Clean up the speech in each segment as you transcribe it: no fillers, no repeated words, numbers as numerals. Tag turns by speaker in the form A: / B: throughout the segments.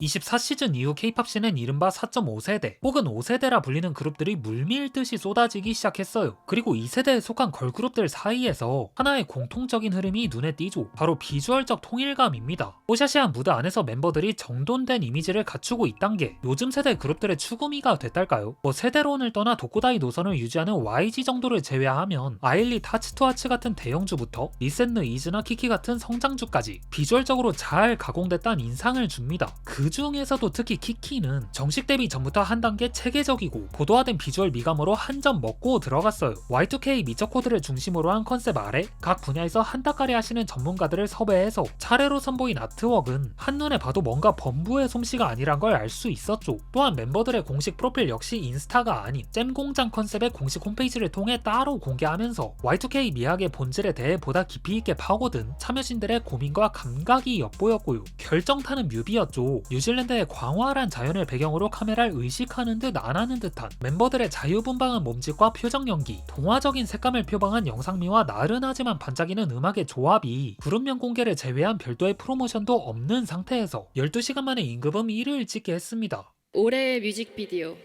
A: 24시즌 이후 K-팝씬은 이른바 4.5세대 혹은 5세대라 불리는 그룹들이 물밀듯이 쏟아지기 시작했어요. 그리고 이 세대에 속한 걸그룹들 사이에서 하나의 공통적인 흐름이 눈에 띄죠. 바로 비주얼적 통일감입니다. 뽀샤시한 무드 안에서 멤버들이 정돈된 이미지를 갖추고 있단 게 요즘 세대 그룹들의 추구미가 됐달까요? 세대론을 떠나 독고다이 노선을 유지하는 YG 정도를 제외하면 아일리, 타츠투아츠 같은 대형주부터 리센느, 이즈나 키키 같은 성장주까지 비주얼적으로 잘 가공됐다는 인상을 줍니다. 그 중에서도 특히 키키는 정식 데뷔 전부터 한 단계 체계적이고 고도화된 비주얼 미감으로 한 점 먹고 들어갔어요. Y2K 미처 코드를 중심으로 한 컨셉 아래 각 분야에서 한따까리 하시는 전문가들을 섭외해서 차례로 선보인 아트웍은 한눈에 봐도 뭔가 범부의 솜씨가 아니란 걸 알 수 있었죠. 또한 멤버들의 공식 프로필 역시 인스타가 아닌 잼공장 컨셉의 공식 홈페이지를 통해 따로 공개하면서 Y2K 미학의 본질에 대해 보다 깊이 있게 파고든 참여진들의 고민과 감각이 엿보였고요. 결정타는 뮤비였죠. 뉴질랜드의 광활한 자연을 배경으로 카메라를 의식하는 듯 안 하는 듯한 멤버들의 자유분방한 몸짓과 표정 연기, 동화적인 색감을 표방한 영상미와 나른하지만 반짝이는 음악의 조합이 그룹명 공개를 제외한 별도의 프로모션도 없는 상태에서 12시간 만에 임금음 1위를 찍게 했습니다.
B: 올해의 뮤직비디오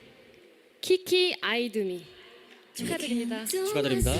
B: 키키 아이두미 축하드립니다.
C: 축하드립니다.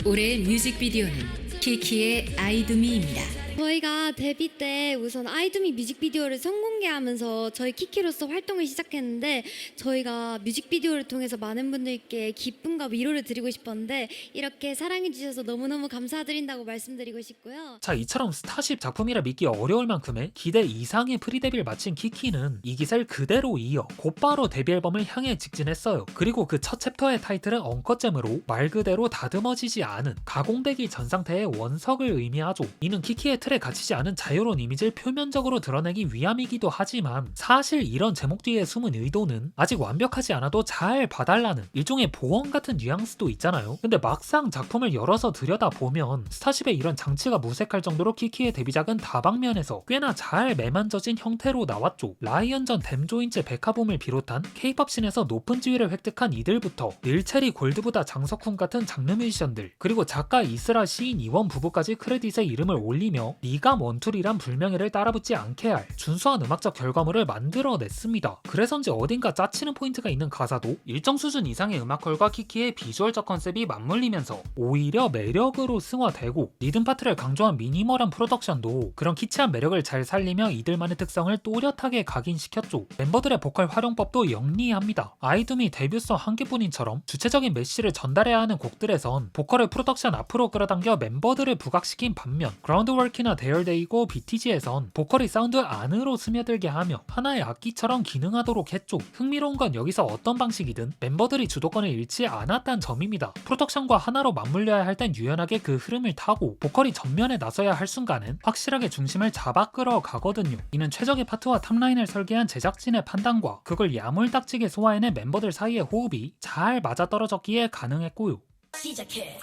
D: 올해의 뮤직비디오는 키키의 아이두미입니다.
E: 저희가 데뷔 때 우선 아이두미 뮤직비디오를 선공개하면서 저희 키키로서 활동을 시작했는데 저희가 뮤직비디오를 통해서 많은 분들께 기쁨과 위로를 드리고 싶었는데 이렇게 사랑해 주셔서 너무너무 감사드린다고 말씀드리고 싶고요.
A: 자, 이처럼 스타쉽 작품이라 믿기 어려울 만큼의 기대 이상의 프리데뷔를 마친 키키는 이 기세를 그대로 이어 곧바로 데뷔 앨범을 향해 직진했어요. 그리고 그 첫 챕터의 타이틀은 엉컷잼으로 말 그대로 다듬어지지 않은 가공되기 전 상태의 원석을 의미하죠. 이는 키키의 틀에 갇히지 않은 자유로운 이미지를 표면적으로 드러내기 위함이기도 하지만 사실 이런 제목 뒤에 숨은 의도는 아직 완벽하지 않아도 잘 봐달라는 일종의 보험 같은 뉘앙스도 있잖아요. 근데 막상 작품을 열어서 들여다보면 스타쉽의 이런 장치가 무색할 정도로 키키의 데뷔작은 다방면에서 꽤나 잘 매만져진 형태로 나왔죠. 라이언전 댐조인츠 백화봄을 비롯한 K-팝 씬에서 높은 지위를 획득한 이들부터 릴체리 골드보다 장석훈 같은 장르 뮤지션들, 그리고 작가 이스라 시인 이원 부부까지 크레딧에 이름을 올리며 네가 원툴이란 불명예를 따라붙지 않게 할 준수한 음악적 결과물을 만들어냈습니다. 그래서인지 어딘가 짜치는 포인트가 있는 가사도 일정 수준 이상의 음악컬과 키키의 비주얼적 컨셉이 맞물리면서 오히려 매력으로 승화되고 리듬 파트를 강조한 미니멀한 프로덕션도 그런 키치한 매력을 잘 살리며 이들만의 특성을 또렷하게 각인시켰죠. 멤버들의 보컬 활용법도 영리합니다. 아이두미 데뷔송 한 개뿐인처럼 주체적인 메시지를 전달해야 하는 곡들에선 보컬의 프로덕션 앞으로 끌어당겨 멤버들을 부각시킨 반면 그라운드워크나 데어데이고 BTG에선 보컬이 사운드 안으로 스며들게 하며 하나의 악기처럼 기능하도록 했죠. 흥미로운 건 여기서 어떤 방식이든 멤버들이 주도권을 잃지 않았다는 점입니다. 프로덕션과 하나로 맞물려야 할 땐 유연하게 그 흐름을 타고 보컬이 전면에 나서야 할 순간엔 확실하게 중심을 잡아 끌어가거든요. 이는 최적의 파트와 탑라인을 설계한 제작진의 판단과 그걸 야물딱지게 소화해낸 멤버들 사이의 호흡이 잘 맞아떨어졌기에 가능했고요.
F: 시작해.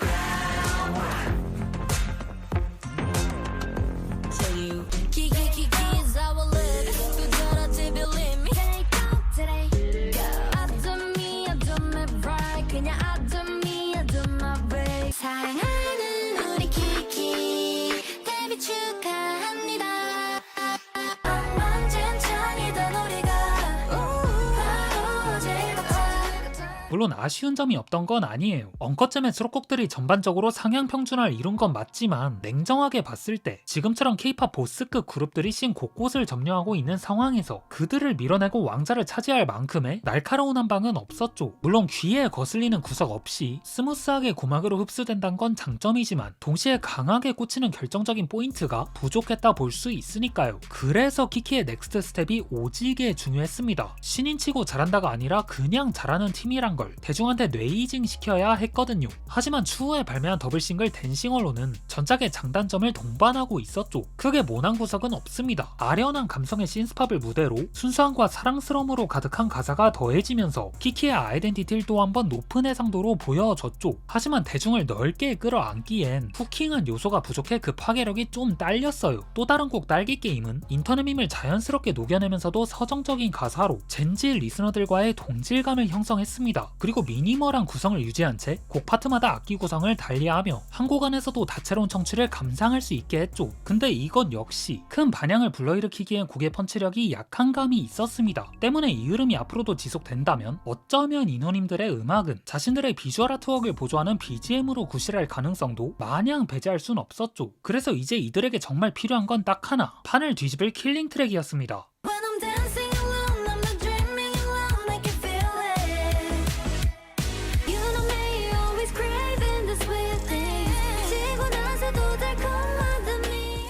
F: 사랑하는 우리 키키 데뷔 축하합니다. 언제는 찬이던 우리가 바로 어제부터.
A: 물론 아쉬운 점이 없던 건 아니에요. 엉컷잼의 수록곡들이 전반적으로 상향 평준화를 이룬 건 맞지만 냉정하게 봤을 때 지금처럼 K-팝 보스급 그룹들이 씬 곳곳을 점령하고 있는 상황에서 그들을 밀어내고 왕자를 차지할 만큼의 날카로운 한 방은 없었죠. 물론 귀에 거슬리는 구석 없이 스무스하게 고막으로 흡수된다는 건 장점이지만 동시에 강하게 꽂히는 결정적인 포인트가 부족했다 볼 수 있으니까요. 그래서 키키의 넥스트 스텝이 오지게 중요했습니다. 신인치고 잘한다가 아니라 그냥 잘하는 팀이란 걸 대중한테 뇌이징 시켜야 했거든요. 하지만 추후에 발매한 더블 싱글 댄싱얼로는 전작의 장단점을 동반하고 있었죠. 크게 모난 구석은 없습니다. 아련한 감성의 신스팝을 무대로 순수함과 사랑스러움으로 가득한 가사가 더해지면서 키키의 아이덴티티를 또 한 번 높은 해상도로 보여줬죠. 하지만 대중을 넓게 끌어안기엔 후킹한 요소가 부족해 그 파괴력이 좀 딸렸어요. 또 다른 곡 딸기 게임은 인터넷 밈을 자연스럽게 녹여내면서도 서정적인 가사로 젠지 리스너들과의 동질감을 형성했습니다. 있었습니다. 그리고 미니멀한 구성을 유지한 채 곡 파트마다 악기 구성을 달리하며 한 곡 안에서도 다채로운 청취를 감상할 수 있게 했죠. 근데 이건 역시 큰 반향을 불러일으키기엔 곡의 펀치력이 약한 감이 있었습니다. 때문에 이 흐름이 앞으로도 지속된다면 어쩌면 인호님들의 음악은 자신들의 비주얼 아트웍을 보조하는 BGM으로 구실할 가능성도 마냥 배제할 순 없었죠. 그래서 이제 이들에게 정말 필요한 건 딱 하나, 판을 뒤집을 킬링 트랙이었습니다.
F: When I'm dancing alone, I'm not dreaming alone, I can feel it. You know me, always craving the sweet things. 지고 나서도 달콤하던 me.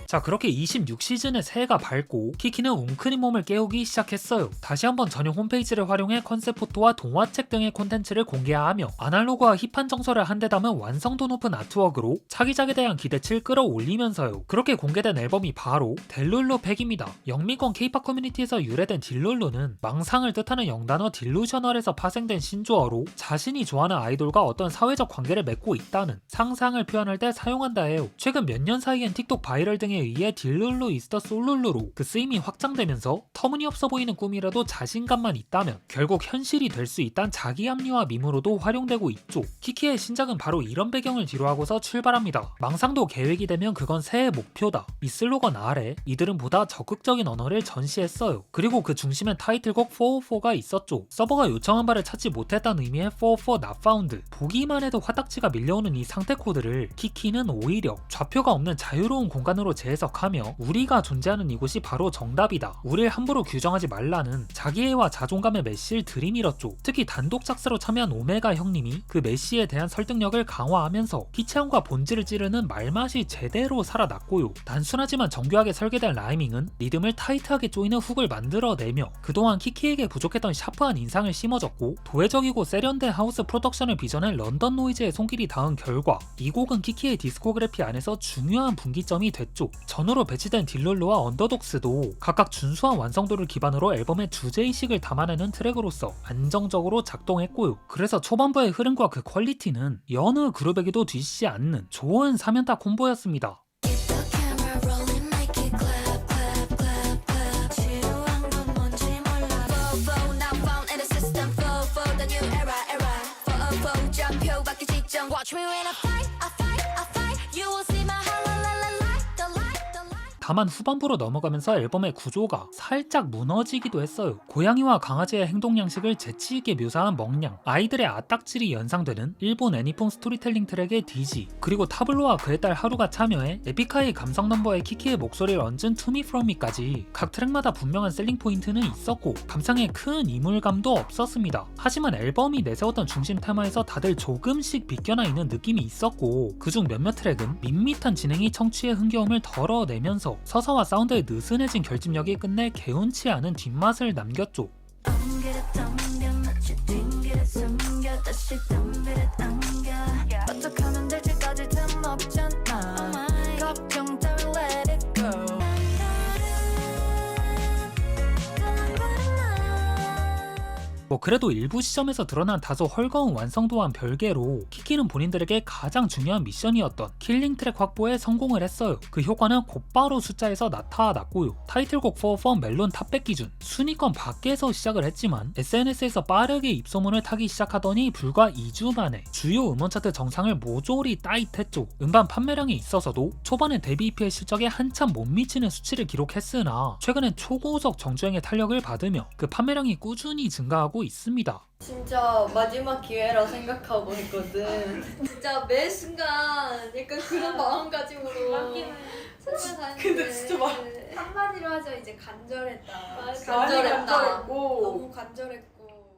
A: 자, 그렇게 26시즌의 새해가 밝고 키키는 웅크린 몸을 깨우기 시작했어요. 다시 한번 전용 홈페이지를 활용해 컨셉 포토와 동화책 등의 콘텐츠를 공개하며 아날로그와 힙한 정서를 한데 담은 완성도 높은 아트웍으로 차기작에 대한 기대치를 끌어올리면서요. 그렇게 공개된 앨범이 바로 델룰루 팩입니다. 영미권 K-POP 커뮤니티에서 유래된 딜룰루는 망상을 뜻하는 영단어 딜루셔널에서 파생된 신조어로 자신이 좋아하는 아이돌과 어떤 사회적 관계를 맺고 있다는 상상을 표현할 때 사용한다 해요. 최근 몇 년 사이엔 틱톡 바이럴 등에 의해 딜룰루 이스터 솔룰루로 그 쓰임이 확장되면서 터무니없어 보이는 꿈이라도 자신감만 있다면 결국 현실이 될 수 있다는 자기 합리화 밈으로도 활용되고 있죠. 키키의 신작은 바로 이런 배경을 뒤로하고서 출발합니다. 망상도 계획이 되면 그건 새해 목표다. 이 슬로건 아래 이들은 보다 적극적인 언어를 전시했어요. 그리고 그 중심엔 타이틀곡 404가 있었죠. 서버가 요청한 바를 찾지 못했다는 의미의 404 not found. 보기만 해도 화딱지가 밀려오는 이 상태 코드를 키키는 오히려 좌표가 없는 자유로운 공간으로 재해석하며 우리가 존재하는 이곳이 바로 정답이다. 우릴 함부로 규정하지 말라는 자기애와 자존감의 메시를 들이밀었죠. 특히 단독 작사로 참여한 오메가 형님이 그 메시에 대한 설득력을 강화하면서 기체형과 본질을 찌르는 말맛이 제대로 살아났고요. 단순하지만 정교하게 설계된 라이밍은 리듬을 타이트하게 조이는 훅을 만들어내며 그동안 키키에게 부족했던 샤프한 인상을 심어줬고 도회적이고 세련된 하우스 프로덕션을 빚어낸 런던 노이즈의 손길이 닿은 결과 이 곡은 키키의 디스코그래피 안에서 중요한 분기점이 됐죠. 전후로 배치된 딜룰루와 언더독스도 각각 준수한 완성도를 기반으로 앨범의 주제의식을 담아내는 트랙으로서 안정적으로 작동했고요. 그래서 초반부의 흐름과 그 퀄리티는 여느 그룹에게도 뒤지지 않는 좋은 3연타 콤보였습니다.
F: Keep the camera rolling, make it clap, clap, clap, clap. 지루한 건 뭔지 몰라. 404 not found in the system. 404 the new era. 404 좌표 바뀌기 직전. Watch me when I fight, I fight, I fight. You will see my light, the light.
A: 다만 후반부로 넘어가면서 앨범의 구조가 살짝 무너지기도 했어요. 고양이와 강아지의 행동 양식을 재치있게 묘사한 멍냥, 아이들의 아딱질이 연상되는 일본 애니폰 스토리텔링 트랙의 디지, 그리고 타블로와 그의 딸 하루가 참여해 에픽하이 감성 넘버에 키키의 목소리를 얹은 To Me From Me까지 각 트랙마다 분명한 셀링 포인트는 있었고 감상에 큰 이물감도 없었습니다. 하지만 앨범이 내세웠던 중심 테마에서 다들 조금씩 비껴나 있는 느낌이 있었고 그중 몇몇 트랙은 밋밋한 진행이 청취의 흥겨움을 덜어내면서 서사와 사운드의 느슨해진 결집력이 끝내 개운치 않은 뒷맛을 남겼죠.
F: 어떡하면 될지까지 틈 없잖아. 걱정 따위 let it go.
A: 뭐 그래도 일부 시점에서 드러난 다소 헐거운 완성도와는 별개로 키키는 본인들에게 가장 중요한 미션이었던 킬링 트랙 확보에 성공을 했어요. 그 효과는 곧바로 숫자에서 나타났고요. 타이틀곡 404 멜론 탑백 기준 순위권 밖에서 시작을 했지만 SNS에서 빠르게 입소문을 타기 시작하더니 불과 2주 만에 주요 음원 차트 정상을 모조리 따잇했죠. 음반 판매량에 있어서도 초반에 데뷔 EP의 실적에 한참 못 미치는 수치를 기록했으나 최근엔 초고속 정주행의 탄력을 받으며 그 판매량이 꾸준히 증가하고 있습니다.
C: 진짜 마지막 기회라 생각하고 있거든. 진짜 매 순간 약간 그런 마음가짐으로 찾아다니는데.
G: 근데 진짜
C: 한마디로 하자 이제 간절했다.
G: 간절했다.
C: 너무 간절했고.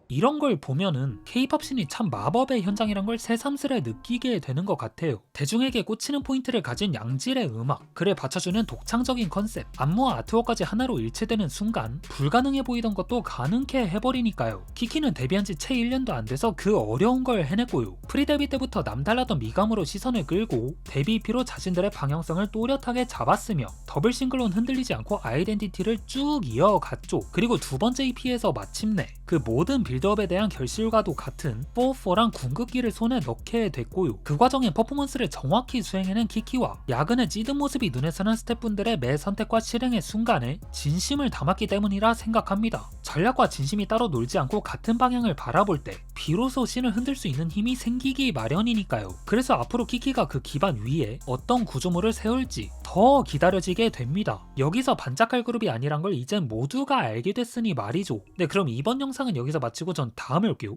A: 이런 걸 보면은 K-POP 씬이 참 마법의 현장이란 걸 새삼스레 느끼게 되는 것 같아요. 대중에게 꽂히는 포인트를 가진 양질의 음악, 그에 받쳐주는 독창적인 컨셉, 안무와 아트웍까지 하나로 일체되는 순간 불가능해 보이던 것도 가능케 해버리니까요. 키키는 데뷔한 지 채 1년도 안 돼서 그 어려운 걸 해냈고요. 프리데뷔 때부터 남달랐던 미감으로 시선을 끌고 데뷔 EP로 자신들의 방향성을 또렷하게 잡았으며 더블 싱글로는 흔들리지 않고 아이덴티티를 쭉 이어갔죠. 그리고 두 번째 EP에서 마침내 그 모든 빌드업에 대한 결실과도 같은 404랑 궁극기를 손에 넣게 됐고요. 그 과정에 퍼포먼스를 정확히 수행해낸 키키와 야근에 찌든 모습이 눈에 선한 스태프분들의 매 선택과 실행의 순간에 진심을 담았기 때문이라 생각합니다. 전략과 진심이 따로 놀지 않고 같은 방향을 바라볼 때 비로소 신을 흔들 수 있는 힘이 생기기 마련이니까요. 그래서 앞으로 키키가 그 기반 위에 어떤 구조물을 세울지 더 기다려지게 됩니다. 여기서 반짝할 그룹이 아니란 걸 이젠 모두가 알게 됐으니 말이죠. 네, 그럼 이번 영상은 여기서 마치고 전 다음에 올게요.